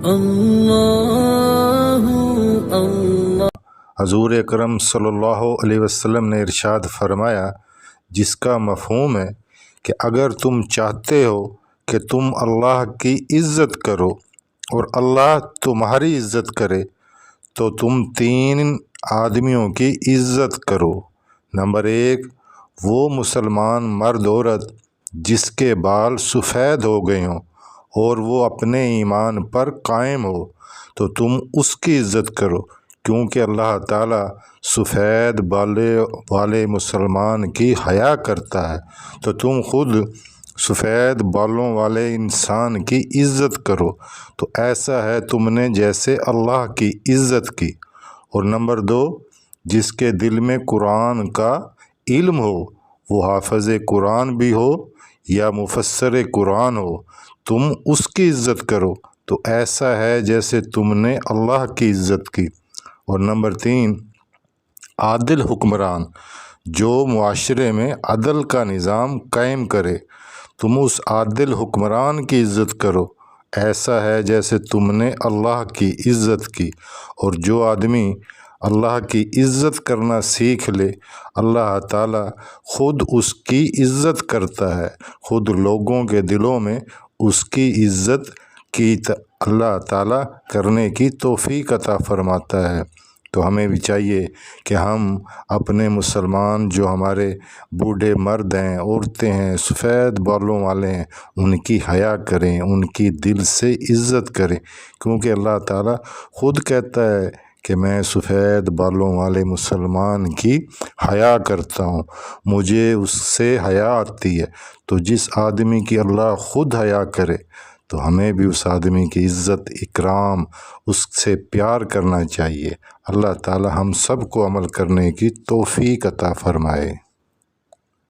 اللہ اللہ۔ حضور اکرم صلی اللہ علیہ وسلم نے ارشاد فرمایا، جس کا مفہوم ہے کہ اگر تم چاہتے ہو کہ تم اللہ کی عزت کرو اور اللہ تمہاری عزت کرے تو تم 3 آدمیوں کی عزت کرو۔ نمبر 1، وہ مسلمان مرد عورت جس کے بال سفید ہو گئے ہوں اور وہ اپنے ایمان پر قائم ہو تو تم اس کی عزت کرو، کیونکہ اللہ تعالیٰ سفید بالے والے مسلمان کی حیا کرتا ہے، تو تم خود سفید بالوں والے انسان کی عزت کرو، تو ایسا ہے تم نے جیسے اللہ کی عزت کی۔ اور نمبر 2، جس کے دل میں قرآن کا علم ہو، وہ حافظ قرآن بھی ہو یا مفسر قرآن ہو، تم اس کی عزت کرو، تو ایسا ہے جیسے تم نے اللہ کی عزت کی۔ اور نمبر 3، عادل حکمران جو معاشرے میں عدل کا نظام قائم کرے، تم اس عادل حکمران کی عزت کرو، ایسا ہے جیسے تم نے اللہ کی عزت کی۔ اور جو آدمی اللہ کی عزت کرنا سیکھ لے، اللہ تعالیٰ خود اس کی عزت کرتا ہے، خود لوگوں کے دلوں میں اس کی عزت کی اللہ تعالیٰ کرنے کی توفیق عطا فرماتا ہے۔ تو ہمیں بھی چاہیے کہ ہم اپنے مسلمان جو ہمارے بوڑھے مرد ہیں، عورتیں ہیں، سفید بالوں والے ہیں، ان کی حیا کریں، ان کی دل سے عزت کریں، کیونکہ اللہ تعالیٰ خود کہتا ہے کہ میں سفید بالوں والے مسلمان کی حیا کرتا ہوں، مجھے اس سے حیا آتی ہے۔ تو جس آدمی کی اللہ خود حیا کرے تو ہمیں بھی اس آدمی کی عزت اکرام، اس سے پیار کرنا چاہیے۔ اللہ تعالی ہم سب کو عمل کرنے کی توفیق عطا فرمائے۔